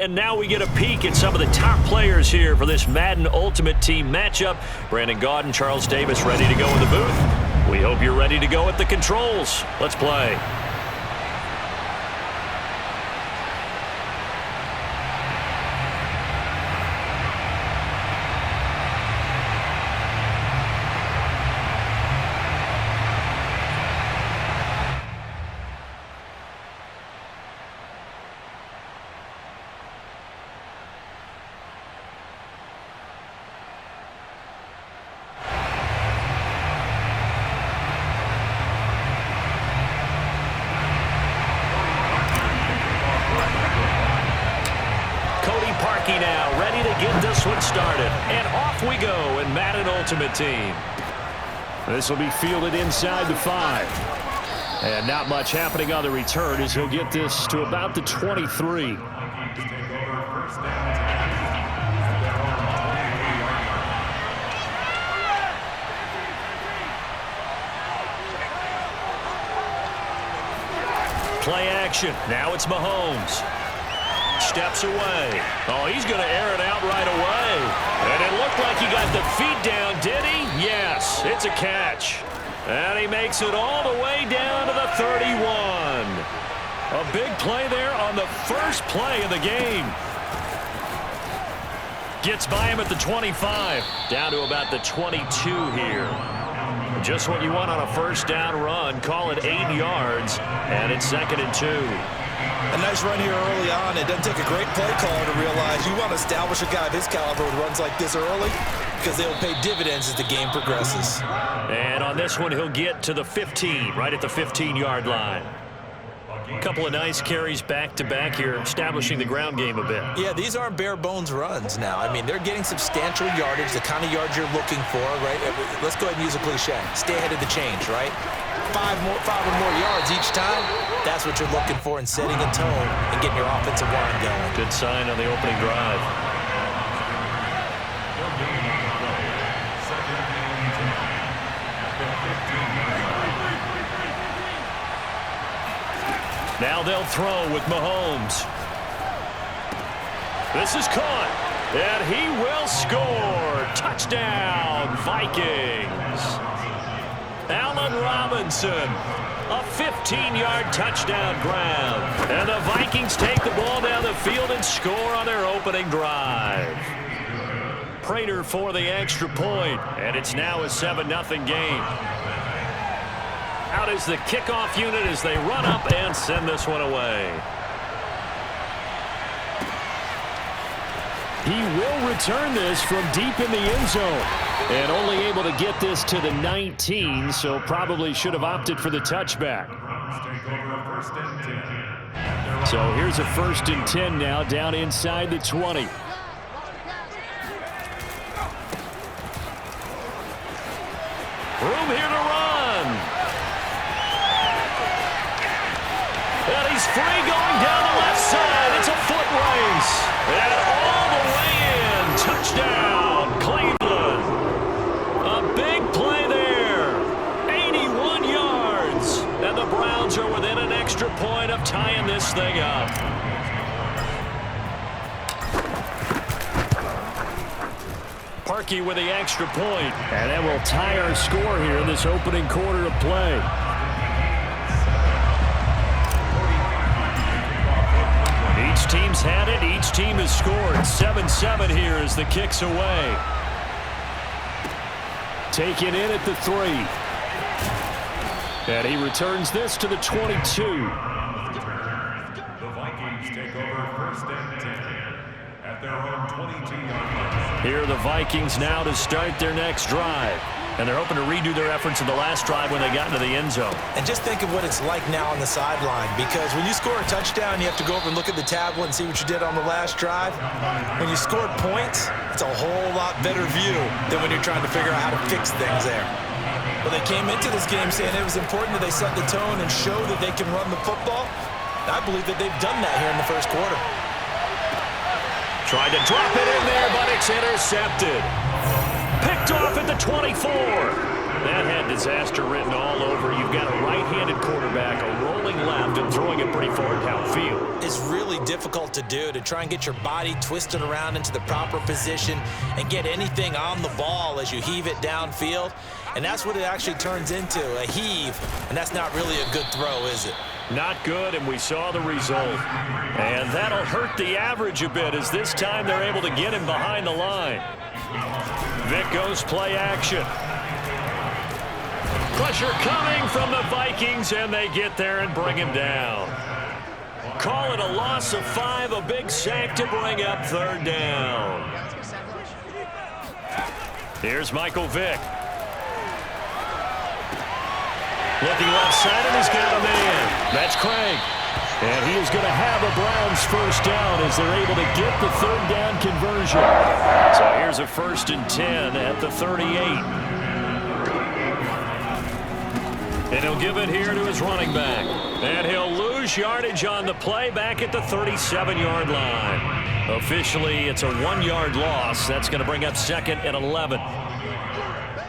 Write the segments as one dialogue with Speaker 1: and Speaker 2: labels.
Speaker 1: And now we get a peek at some of the top players here for this Madden Ultimate Team matchup. Brandon Gaudin, Charles Davis ready to go in the booth. We hope you're ready to go at the controls. Let's play. Now ready to get this one started, and off we go in Madden Ultimate Team.
Speaker 2: This will be fielded inside the 5, and not much happening on the return as he'll get this to about the 23.
Speaker 1: Play action. Now it's Mahomes. Steps away. Oh, he's going to air it out right away. And it looked like he got the feet down, did he? Yes, it's a catch. And he makes it all the way down to the 31. A big play there on the first play of the game. Gets by him at the 25. Down to about the 22 here. Just what you want on a first down run. Call it 8 yards. And it's 2nd and 2.
Speaker 3: A nice run here early on. It doesn't take a great play caller to realize you want to establish a guy of his caliber with runs like this early because they'll pay dividends as the game progresses.
Speaker 1: And on this one, he'll get to the 15, right at the 15-yard line. A couple of nice carries back-to-back here, establishing the ground game a bit.
Speaker 3: Yeah, these aren't bare-bones runs now. I mean, they're getting substantial yardage, the kind of yards you're looking for, right? Let's go ahead and use a cliche. Stay ahead of the change, right? Five or more yards each time, that's what you're looking for in setting a tone and getting your offensive line going.
Speaker 1: Good sign on the opening drive. Now they'll throw with Mahomes. This is caught, and he will score. Touchdown, Vikings. Allen Robinson, a 15-yard touchdown grab. And the Vikings take the ball down the field and score on their opening drive. Prater for the extra point, and it's now a 7-0 game. Out is the kickoff unit as they run up and send this one away.
Speaker 2: He will return this from deep in the end zone. And only able to get this to the 19, so probably should have opted for the touchback. So here's a 1st and 10 now, down inside the 20.
Speaker 1: Room here to run. And he's free going down the left side. It's a foot race. And all the way in. Touchdown, Cleveland. A big play there. 81 yards. And the Browns are within an extra point of tying this thing up. Parkey with the extra point.
Speaker 2: And that will tie our score here in this opening quarter of play.
Speaker 1: Each team's had it. Each team has scored. 7-7 here as the kick's away.
Speaker 2: Taken in at the 3. And he returns this to the 22.
Speaker 4: The Vikings take over 1st and 10 at their own 22-yard line.
Speaker 1: Here are the Vikings now to start their next drive. And they're hoping to redo their efforts in the last drive when they got into the end zone.
Speaker 3: And just think of what it's like now on the sideline, because when you score a touchdown, you have to go over and look at the tablet and see what you did on the last drive. When you scored points, it's a whole lot better view than when you're trying to figure out how to fix things there. But they came into this game saying it was important that they set the tone and show that they can run the football. I believe that they've done that here in the first quarter.
Speaker 1: Tried to drop it in there, but it's intercepted. Picked off at the 24. That had disaster written all over. You've got a right-handed quarterback, a rolling left, and throwing it pretty far downfield.
Speaker 3: It's really difficult to do, to try and get your body twisted around into the proper position and get anything on the ball as you heave it downfield. And that's what it actually turns into, a heave. And that's not really a good throw, is it?
Speaker 2: Not good, and we saw the result. And that'll hurt the average a bit, as this time they're able to get him behind the line. Vic goes play action. Pressure coming from the Vikings, and they get there and bring him down. Call it a loss of 5, a big sack to bring up 3rd down. Here's Michael Vick. Looking left side, and he's got a man. That's Craig. And he is going to have a Browns first down as they're able to get the 3rd down conversion. So here's a 1st and 10 at the 38. And he'll give it here to his running back. And he'll lose yardage on the play back at the 37-yard line. Officially, it's a 1-yard loss. That's going to bring up 2nd and 11.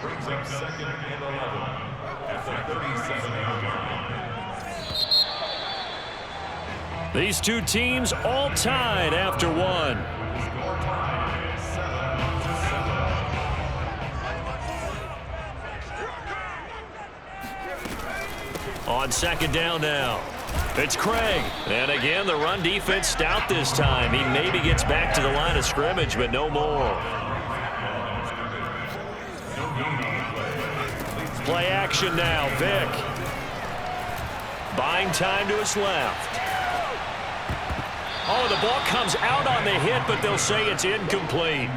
Speaker 4: Brings up 2nd and 11 at the 37-yard line.
Speaker 2: These two teams all tied after 1. On 2nd down now. It's Craig. And again, the run defense stout this time. He maybe gets back to the line of scrimmage, but no more. Play action now. Vic. Buying time to his left. Oh, the ball comes out on the hit, but they'll say it's incomplete.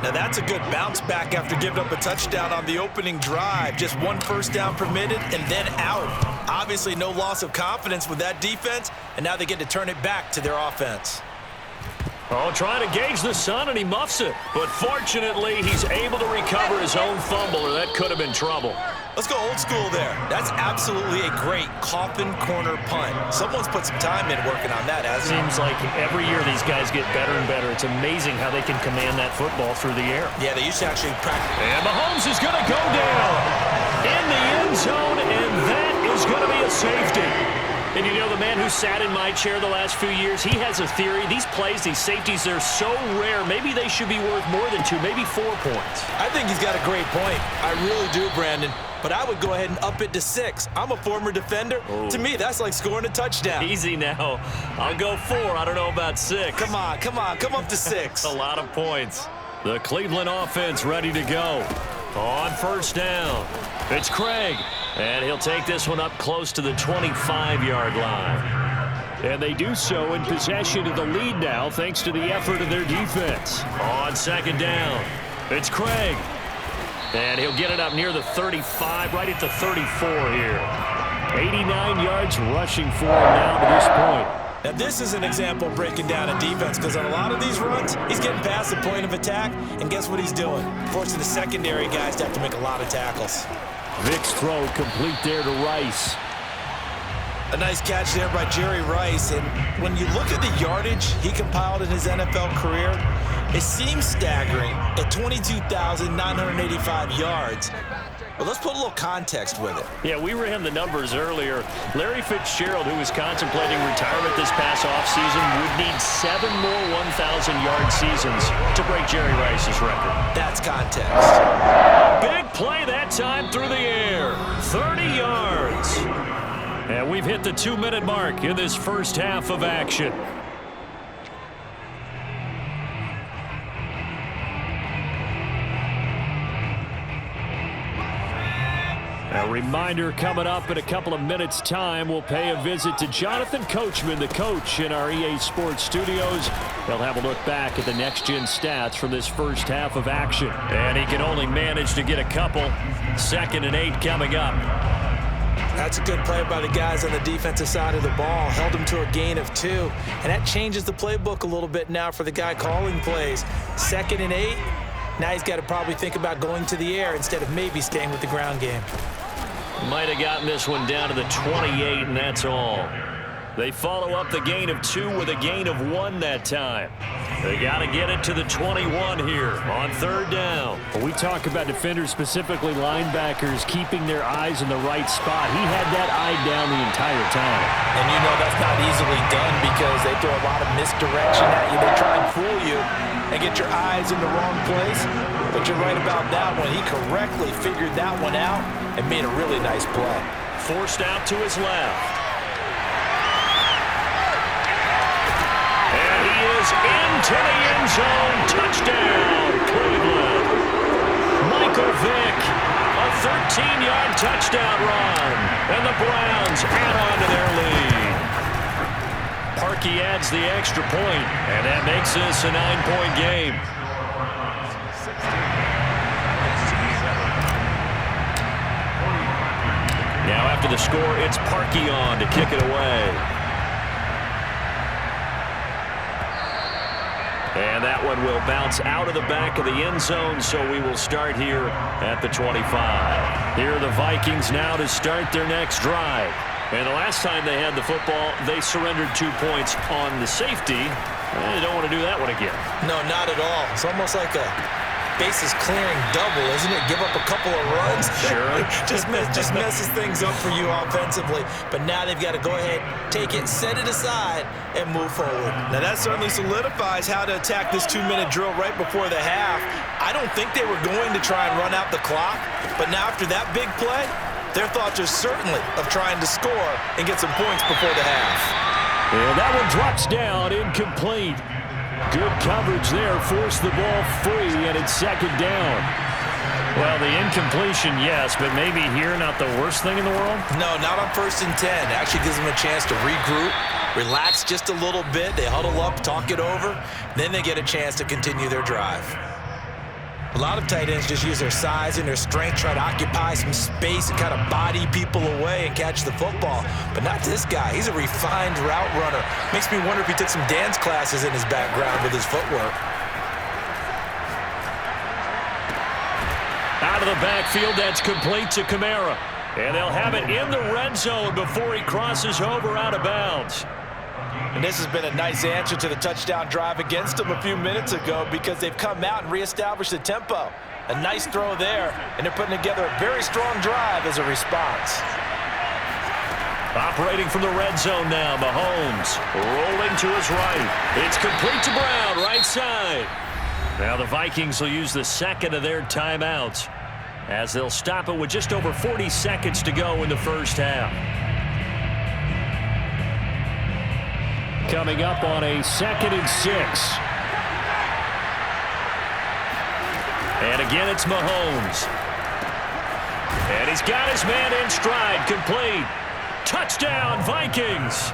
Speaker 3: Now that's a good bounce back after giving up a touchdown on the opening drive. Just 1 first down permitted and then out. Obviously no loss of confidence with that defense, and now they get to turn it back to their offense.
Speaker 2: Oh, trying to gauge the sun, and he muffs it. But fortunately, he's able to recover his own fumble, or that could have been trouble.
Speaker 3: Let's go old school there. That's absolutely a great coffin corner punt. Someone's put some time in working on that, hasn't it?
Speaker 2: Seems like every year these guys get better and better. It's amazing how they can command that football through the air.
Speaker 3: Yeah, they used to actually practice.
Speaker 2: And Mahomes is going to go down in the end zone, and that is going to be a safety. And you know, the man who sat in my chair the last few years, he has a theory. These plays, these safeties, they're so rare. Maybe they should be worth more than 2, maybe 4 points.
Speaker 3: I think he's got a great point. I really do, Brandon. But I would go ahead and up it to 6. I'm a former defender.
Speaker 2: Oh.
Speaker 3: To me, that's like scoring a touchdown.
Speaker 2: Easy now. I'll go 4. I don't know about 6.
Speaker 3: Come on. Come up to 6.
Speaker 2: A lot of points. The Cleveland offense ready to go. On 1st down, it's Craig. And he'll take this one up close to the 25-yard line. And they do so in possession of the lead now, thanks to the effort of their defense. On 2nd down, it's Craig. And he'll get it up near the 35, right at the 34 here. 89 yards rushing for him now to this point.
Speaker 3: Now, this is an example of breaking down a defense, because on a lot of these runs, he's getting past the point of attack, and guess what he's doing? Forcing the secondary guys to have to make a lot of tackles.
Speaker 2: Vic's throw complete there to Rice.
Speaker 3: A nice catch there by Jerry Rice, and when you look at the yardage he compiled in his NFL career, it seems staggering at 22,985 yards. But let's put a little context with it.
Speaker 2: Yeah, we ran the numbers earlier. Larry Fitzgerald, who was contemplating retirement this past offseason, would need 7 more 1,000-yard seasons to break Jerry Rice's record.
Speaker 3: That's context.
Speaker 2: Big play that time through the air. 30 yards. And we've hit the 2-minute mark in this first half of action. A reminder, coming up in a couple of minutes' time, we'll pay a visit to Jonathan Coachman, the coach in our EA Sports studios. They'll have a look back at the next-gen stats from this first half of action. And he can only manage to get a couple. 2nd and 8 coming up.
Speaker 3: That's a good play by the guys on the defensive side of the ball. Held him to a gain of 2. And that changes the playbook a little bit now for the guy calling plays. 2nd and 8. Now he's got to probably think about going to the air instead of maybe staying with the ground game.
Speaker 2: Might have gotten this one down to the 28, and that's all. They follow up the gain of 2 with a gain of 1 that time. They got to get it to the 21 here on 3rd down.
Speaker 1: When we talk about defenders, specifically linebackers, keeping their eyes in the right spot, he had that eye down the entire time.
Speaker 3: And you know that's not easily done because they throw a lot of misdirection at you. They try and fool you and get your eyes in the wrong place. But you're right about that one. He correctly figured that one out and made a really nice play.
Speaker 2: Forced out to his left. Into the end zone, touchdown, Cleveland. Michael Vick, a 13-yard touchdown run, and the Browns add on to their lead. Parkey adds the extra point, and that makes this a 9-point game. Now after the score, it's Parkey on to kick it away. And that one will bounce out of the back of the end zone, so we will start here at the 25. Here are the Vikings now to start their next drive. And the last time they had the football, they surrendered 2 points on the safety. They don't want to do that one again.
Speaker 3: No, not at all. It's almost like a bases clearing double, isn't it? Give up a couple of runs.
Speaker 2: Sure.
Speaker 3: just messes things up for you offensively. But now they've got to go ahead, take it, set it aside, and move forward. Now that certainly solidifies how to attack this 2-minute drill right before the half. I don't think they were going to try and run out the clock, but now after that big play, their thoughts are certainly of trying to score and get some points before the half.
Speaker 1: And that one drops down, incomplete. Good coverage there, forced the ball free, and it's 2nd down.
Speaker 2: Well, the incompletion, yes, but maybe here not the worst thing in the world?
Speaker 3: No, not on 1st and 10. Actually gives them a chance to regroup, relax just a little bit. They huddle up, talk it over. Then they get a chance to continue their drive. A lot of tight ends just use their size and their strength, try to occupy some space and kind of body people away and catch the football. But not this guy. He's a refined route runner. Makes me wonder if he took some dance classes in his background with his footwork.
Speaker 2: Out of the backfield, that's complete to Kamara. And they'll have it in the red zone before he crosses over out of bounds.
Speaker 3: And this has been a nice answer to the touchdown drive against them a few minutes ago because they've come out and reestablished the tempo. A nice throw there, and they're putting together a very strong drive as a response.
Speaker 2: Operating from the red zone now, Mahomes rolling to his right. It's complete to Brown, right side. Now the Vikings will use the second of their timeouts as they'll stop it with just over 40 seconds to go in the first half.
Speaker 1: Coming up on a 2nd and 6.
Speaker 2: And again, it's Mahomes. And he's got his man in stride, complete. Touchdown, Vikings.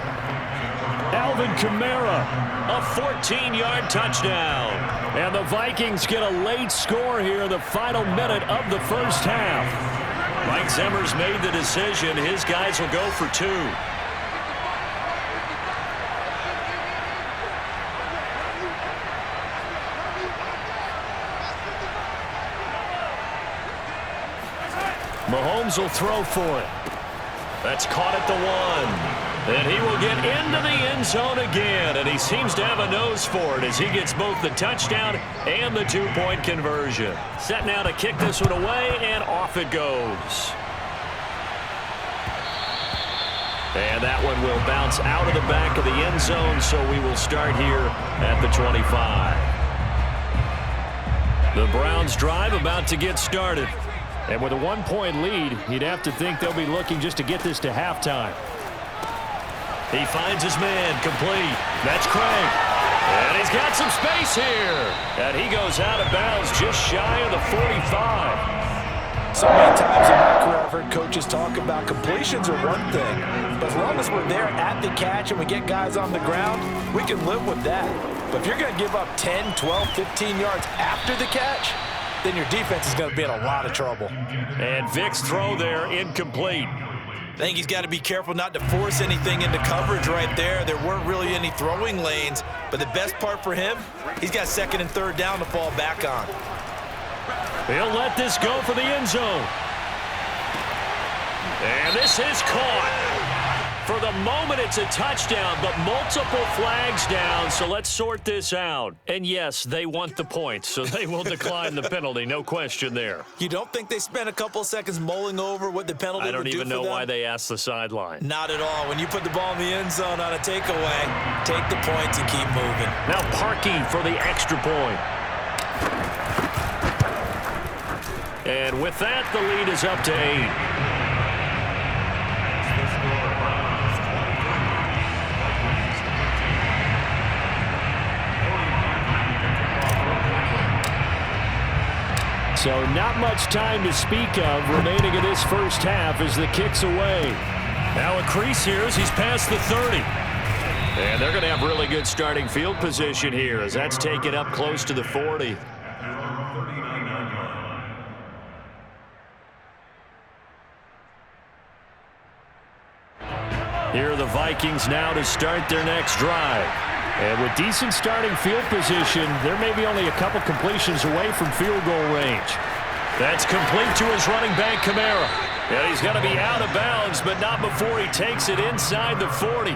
Speaker 1: Alvin Kamara.
Speaker 2: A 14-yard touchdown.
Speaker 1: And the Vikings get a late score here in the final minute of the first half.
Speaker 2: Mike Zimmer's made the decision. His guys will go for 2. Mahomes will throw for it. That's caught at the 1. And he will get into the end zone again. And he seems to have a nose for it as he gets both the touchdown and the 2-point conversion. Set now to kick this one away, and off it goes. And that one will bounce out of the back of the end zone, so we will start here at the 25. The Browns drive about to get started.
Speaker 1: And with a 1-point lead, you'd have to think they'll be looking just to get this to halftime.
Speaker 2: He finds his man, complete. That's Craig. And he's got some space here. And he goes out of bounds just shy of the 45.
Speaker 3: So many times in my career I've heard coaches talk about completions are one thing, but as long as we're there at the catch and we get guys on the ground, we can live with that. But if you're going to give up 10, 12, 15 yards after the catch, then your defense is going to be in a lot of trouble.
Speaker 2: And Vick's throw there, incomplete.
Speaker 3: I think he's got to be careful not to force anything into coverage right there. There weren't really any throwing lanes, but the best part for him, he's got 2nd and 3rd down to fall back on.
Speaker 2: He'll let this go for the end zone. And this is caught. For the moment, it's a touchdown, but multiple flags down, so let's sort this out. And yes, they want the point, so they will decline the penalty, no question there.
Speaker 3: You don't think they spent a couple seconds mulling over what the penalty would do for them?
Speaker 2: I don't even know why they asked the sideline.
Speaker 3: Not at all. When you put the ball in the end zone on a takeaway, take the points and keep moving.
Speaker 2: Now Parkey for the extra point. And with that, the lead is up to 8.
Speaker 1: So not much time to speak of remaining in this first half as the kick's away.
Speaker 2: Now a crease here as he's past the 30. And they're going to have really good starting field position here as that's taken up close to the 40. Here are the Vikings now to start their next drive.
Speaker 1: And with decent starting field position, there may be only a couple completions away from field goal range.
Speaker 2: That's complete to his running back, Kamara. And he's going to be out of bounds, but not before he takes it inside the 40.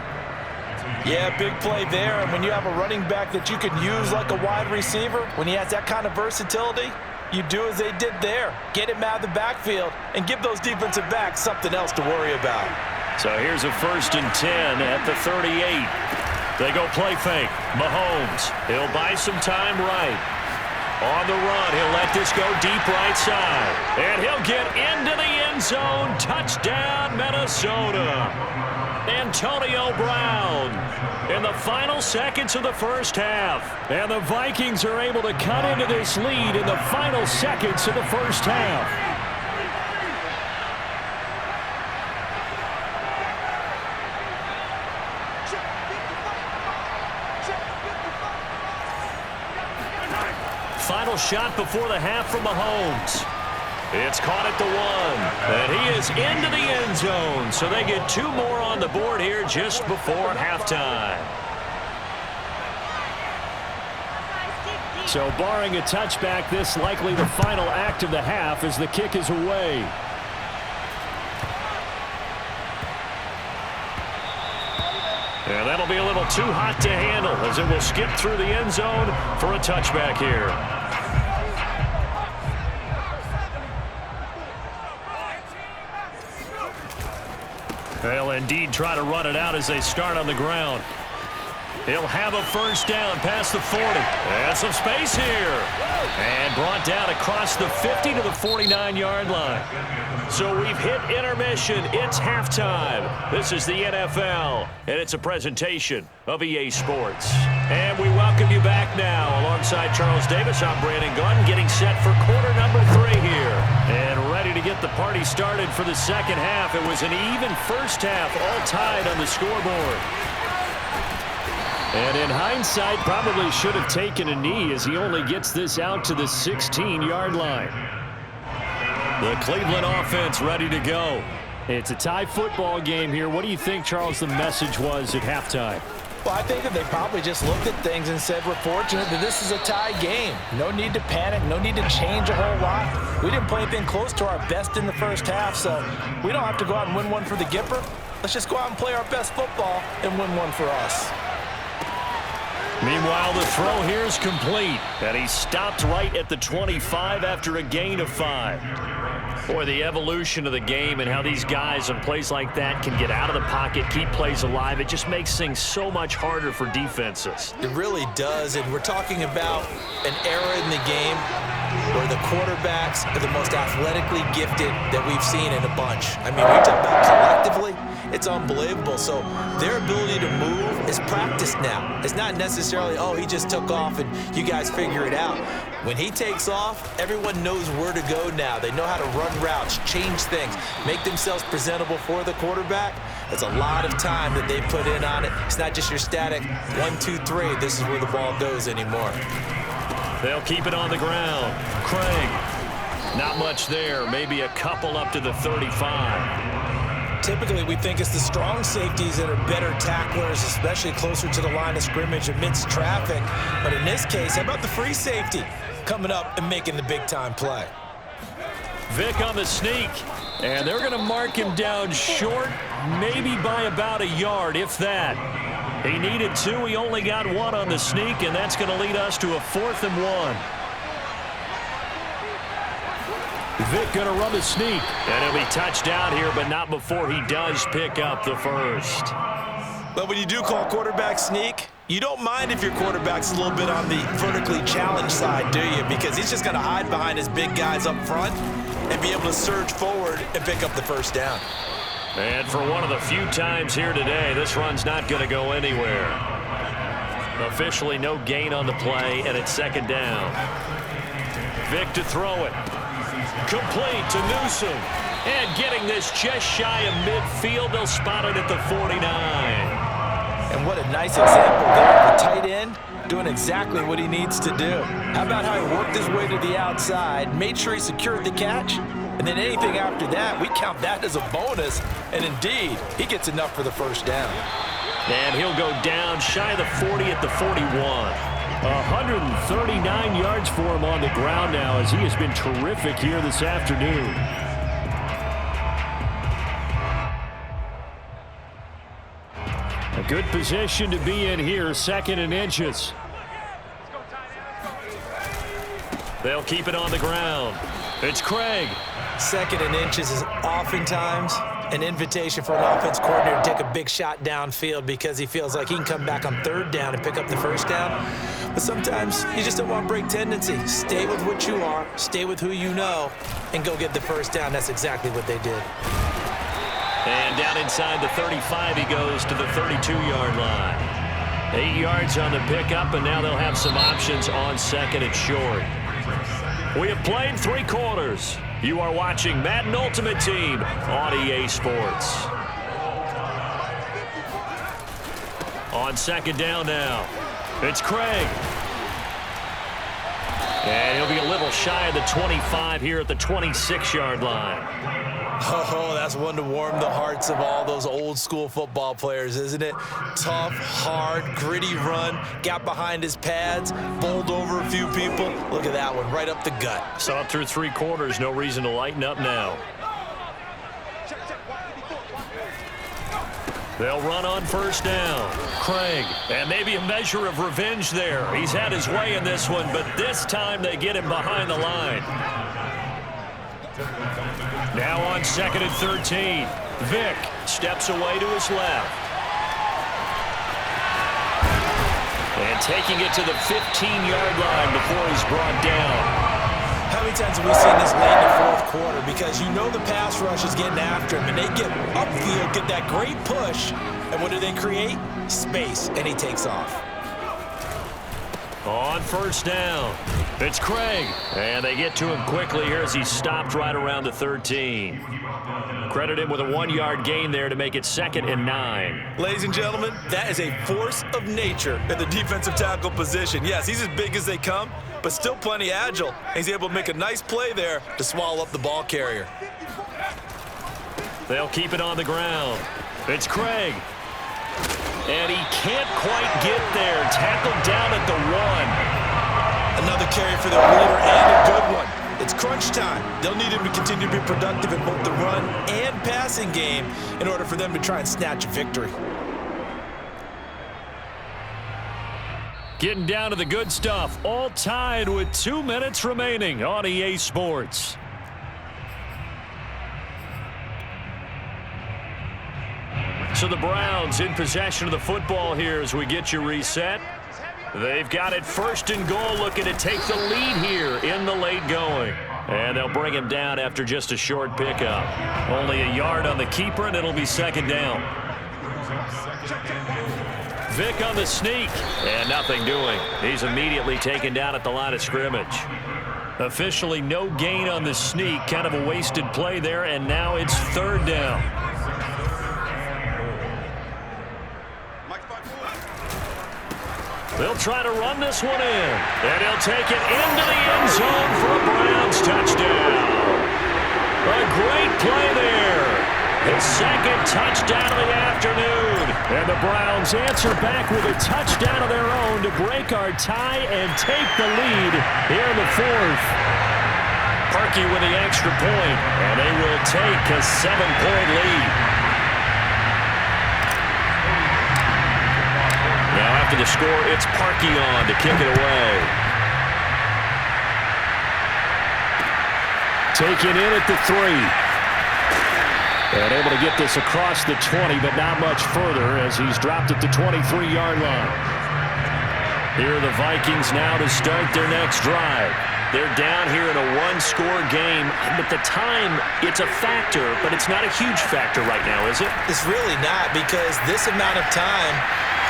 Speaker 3: Yeah, big play there. And when you have a running back that you can use like a wide receiver, when he has that kind of versatility, you do as they did there. Get him out of the backfield and give those defensive backs something else to worry about.
Speaker 2: So here's a 1st and 10 at the 38. They go play fake. Mahomes, he'll buy some time right. On the run, he'll let this go deep right side. And he'll get into the end zone. Touchdown, Minnesota. Antonio Brown in the final seconds of the first half.
Speaker 1: And the Vikings are able to cut into this lead in the final seconds of the first half.
Speaker 2: Final shot before the half from Mahomes. It's caught at the 1, and he is into the end zone. So they get 2 more on the board here just before halftime.
Speaker 1: So barring a touchback, this likely the final act of the half as the kick is away.
Speaker 2: And that'll be a little too hot to handle as it will skip through the end zone for a touchback here. They'll indeed try to run it out as they start on the ground. He'll have a first down past the 40. And some space here. And brought down across the 50 to the 49-yard line. So we've hit intermission. It's halftime. This is the NFL, and it's a presentation of EA Sports. And we welcome you back now. Alongside Charles Davis, I'm Brandon Gunn, getting set for quarter number 3 here. And ready to get the party started for the second half. It was an even first half, all tied on the scoreboard.
Speaker 1: And in hindsight, probably should have taken a knee as he only gets this out to the 16-yard line.
Speaker 2: The Cleveland offense ready to go.
Speaker 1: It's a tie football game here. What do you think, Charles, the message was at halftime?
Speaker 3: Well, I think that they probably just looked at things and said, we're fortunate that this is a tie game. No need to panic. No need to change a whole lot. We didn't play anything close to our best in the first half, so we don't have to go out and win one for the Gipper. Let's just go out and play our best football and win one for us.
Speaker 2: Meanwhile, the throw here is complete. And he stopped right at the 25 after a gain of 5. Boy, the evolution of the game and how these guys on plays like that can get out of the pocket, keep plays alive, it just makes things so much harder for defenses.
Speaker 3: It really does, and we're talking about an era in the game where the quarterbacks are the most athletically gifted that we've seen in a bunch. I mean, we talk about collectively, it's unbelievable. So their ability to move is practiced now. It's not necessarily, oh, he just took off and you guys figure it out. When he takes off, everyone knows where to go now. They know how to run routes, change things, make themselves presentable for the quarterback. That's a lot of time that they put in on it. It's not just your static 1, 2, 3. This is where the ball goes anymore.
Speaker 2: They'll keep it on the ground. Craig, not much there. Maybe a couple up to the 35.
Speaker 3: Typically, we think it's the strong safeties that are better tacklers, especially closer to the line of scrimmage amidst traffic. But in this case, how about the free safety coming up and making the big-time play?
Speaker 2: Vic on the sneak, and they're going to mark him down short maybe by about a yard, if that. He needed 2. He only got 1 on the sneak, and that's going to lead us to a 4th and 1. Vic going to run the sneak. And he'll be touched down here, but not before he does pick up the first.
Speaker 3: But when you do call quarterback sneak, you don't mind if your quarterback's a little bit on the vertically challenged side, do you? Because he's just going to hide behind his big guys up front and be able to surge forward and pick up the first down.
Speaker 2: And for one of the few times here today, this run's not going to go anywhere. Officially no gain on the play, and it's 2nd down. Vic to throw it. Complete to Newsom. And getting this just shy of midfield, they'll spot it at the 49.
Speaker 3: And what a nice example there. The tight end doing exactly what he needs to do. How about how he worked his way to the outside, made sure he secured the catch, and then anything after that, we count that as a bonus. And indeed, he gets enough for the first down.
Speaker 2: And he'll go down shy of the 40 at the 41. 139 yards for him on the ground now, as he has been terrific here this afternoon. A good position to be in here, 2nd and inches. They'll keep it on the ground. It's Craig.
Speaker 3: 2nd and inches is oftentimes an invitation for an offense coordinator to take a big shot downfield because he feels like he can come back on 3rd down and pick up the first down. But sometimes you just don't want break tendency. Stay with what you are, stay with who you know, and go get the first down. That's exactly what they did.
Speaker 2: And down inside the 35, he goes to the 32-yard line. 8 yards on the pickup, and now they'll have some options on 2nd and short. We have played 3 quarters. You are watching Madden Ultimate Team on EA Sports. On 2nd down now, it's Craig. And he'll be a little shy of the 25 here at the 26-yard line.
Speaker 3: Oh, that's one to warm the hearts of all those old school football players, isn't it? Tough, hard, gritty run, got behind his pads, bowled over a few people. Look at that one, right up the gut.
Speaker 2: Saw it through 3 quarters, no reason to lighten up now. They'll run on 1st down. Craig, and maybe a measure of revenge there. He's had his way in this one, but this time they get him behind the line. Now on 2nd and 13. Vic steps away to his left. And taking it to the 15-yard line before he's brought down.
Speaker 3: How many times have we seen this late in the 4th quarter? Because you know the pass rush is getting after him, and they get upfield, get that great push, and what do they create? Space, and he takes off.
Speaker 2: On 1st down, it's Craig. And they get to him quickly here as he stopped right around the 13. Credit him with a 1-yard gain there to make it 2nd and 9.
Speaker 3: Ladies and gentlemen, that is a force of nature at the defensive tackle position. Yes, he's as big as they come, but still plenty agile. He's able to make a nice play there to swallow up the ball carrier.
Speaker 2: They'll keep it on the ground. It's Craig. And he can't quite get there. Tackled down at the 1.
Speaker 3: Another carry for the leader and a good one. It's crunch time. They'll need him to continue to be productive in both the run and passing game in order for them to try and snatch a victory.
Speaker 2: Getting down to the good stuff. All tied with 2 minutes remaining on EA Sports. So the Browns in possession of the football here as we get you reset. They've got it 1st and goal, looking to take the lead here in the late going. And they'll bring him down after just a short pickup. Only a yard on the keeper, and it'll be 2nd down. Vic on the sneak, and nothing doing. He's immediately taken down at the line of scrimmage. Officially no gain on the sneak, kind of a wasted play there, and now it's 3rd down. They'll try to run this one in, and he'll take it into the end zone for a Browns touchdown. A great play there. His 2nd touchdown of the afternoon. And the Browns answer back with a touchdown of their own to break our tie and take the lead here in the 4th. Perky with the extra point, and they will take a 7-point lead. after the score. It's Parkion to kick it away. Taken in at the 3. And able to get this across the 20, but not much further as he's dropped at the 23-yard line. Here are the Vikings now to start their next drive. They're down here in a one-score game, but the time, it's a factor, but it's not a huge factor right now, is it?
Speaker 3: It's really not, because this amount of time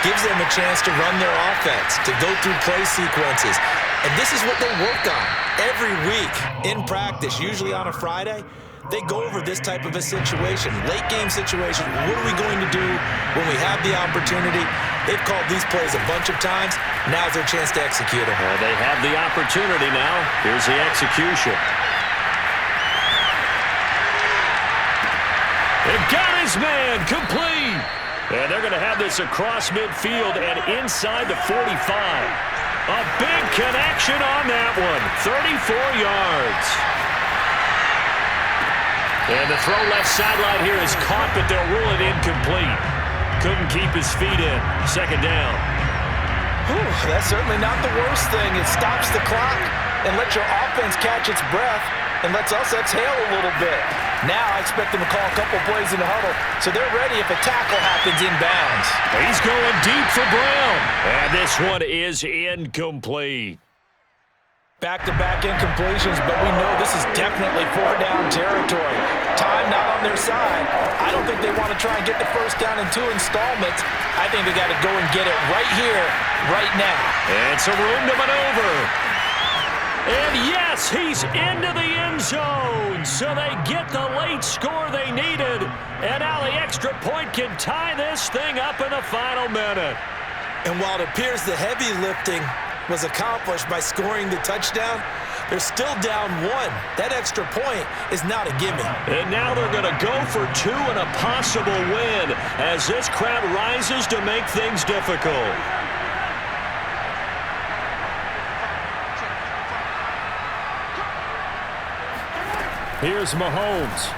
Speaker 3: gives them a chance to run their offense, to go through play sequences. And this is what they work on every week in practice, usually on a Friday. They go over this type of a situation, late game situation. What are we going to do when we have the opportunity? They've called these plays a bunch of times. Now's their chance to execute them.
Speaker 2: Well, they have the opportunity now. Here's the execution. It got his man complete. And they're going to have this across midfield and inside the 45. A big connection on that one. 34 yards. And the throw left sideline here is caught, but they'll rule it incomplete. Couldn't keep his feet in. Second down.
Speaker 3: Whew, that's certainly not the worst thing. It stops the clock and lets your offense catch its breath and lets us exhale a little bit. Now I expect them to call a couple plays in the huddle, so they're ready if a tackle happens inbounds.
Speaker 2: He's going deep for Brown. And this one is incomplete.
Speaker 3: Back-to-back incompletions, but we know this is definitely 4-down territory. Time not on their side. I don't think they want to try and get the first down in 2 installments. I think they got to go and get it right here, right now.
Speaker 2: And some room to maneuver. And yes, he's into the end zone. So they get the late score they needed. And now the extra point can tie this thing up in the final minute.
Speaker 3: And while it appears the heavy lifting was accomplished by scoring the touchdown, they're still down 1. That extra point is not a gimme.
Speaker 2: And now they're going to go for 2 and a possible win as this crowd rises to make things difficult. Here's Mahomes.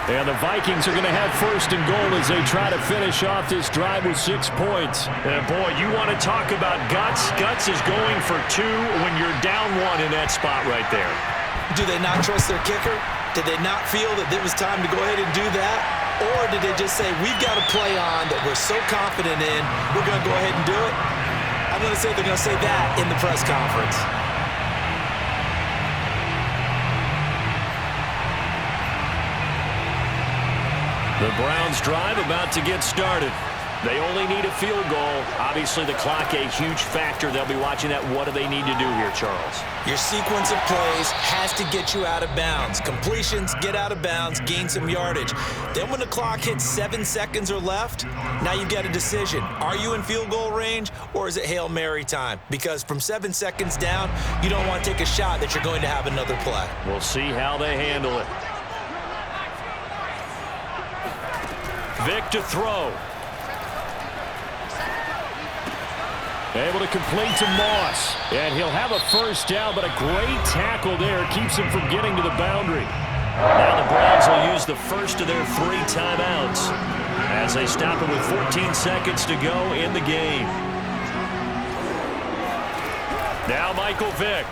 Speaker 2: And the Vikings are going to have first and goal as they try to finish off this drive with 6 points. And boy, you want to talk about guts. Guts is going for 2 when you're down 1 in that spot right there.
Speaker 3: Do they not trust their kicker? Did they not feel that it was time to go ahead and do that? Or did they just say, we've got a play on that we're so confident in, we're going to go ahead and do it? I'm going to say they're going to say that in the press conference.
Speaker 2: The Browns drive about to get started. They only need a field goal. Obviously, the clock a huge factor. They'll be watching that. What do they need to do here, Charles?
Speaker 3: Your sequence of plays has to get you out of bounds. Completions, get out of bounds, gain some yardage. Then when the clock hits 7 seconds or left, now you've got a decision. Are you in field goal range, or is it Hail Mary time? Because from 7 seconds down, you don't want to take a shot that you're going to have another play.
Speaker 2: We'll see how they handle it. Vic to throw. Able to complete to Moss. And he'll have a first down, but a great tackle there keeps him from getting to the boundary. Now the Browns will use the first of their 3 timeouts as they stop it with 14 seconds to go in the game. Now Michael Vick.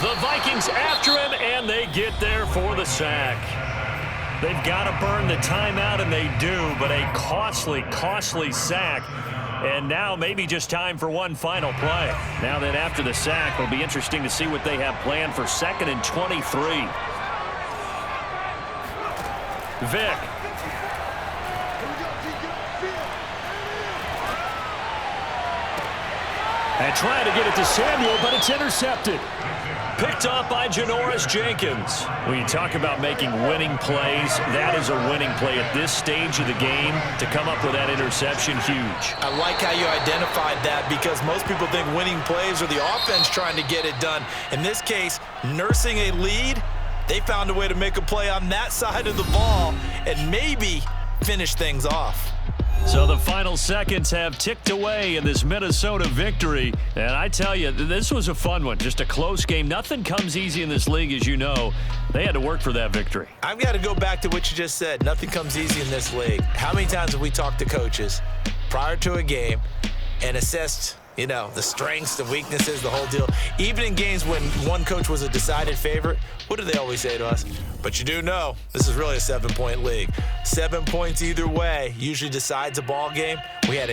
Speaker 2: The Vikings after him, and they get there for the sack. They've got to burn the timeout, and they do, but a costly, costly sack. And now maybe just time for one final play. Now that after the sack, it'll be interesting to see what they have planned for 2nd and 23. Vic. And trying to get it to Samuel, but it's intercepted. Picked off by Janoris Jenkins. When you talk about making winning plays, that is a winning play at this stage of the game. To come up with that interception, huge.
Speaker 3: I like how you identified that, because most people think winning plays are the offense trying to get it done. In this case, nursing a lead, they found a way to make a play on that side of the ball and maybe finish things off.
Speaker 2: So the final seconds have ticked away in this Minnesota victory. And I tell you, this was a fun one. Just a close game. Nothing comes easy in this league, as you know. They had to work for that victory.
Speaker 3: I've got to go back to what you just said. Nothing comes easy in this league. How many times have we talked to coaches prior to a game and assessed, you know, the strengths, the weaknesses, the whole deal? Even in games when one coach was a decided favorite, what do they always say to us? But you do know this is really a 7-point league. 7 points either way usually decides a ball game. We had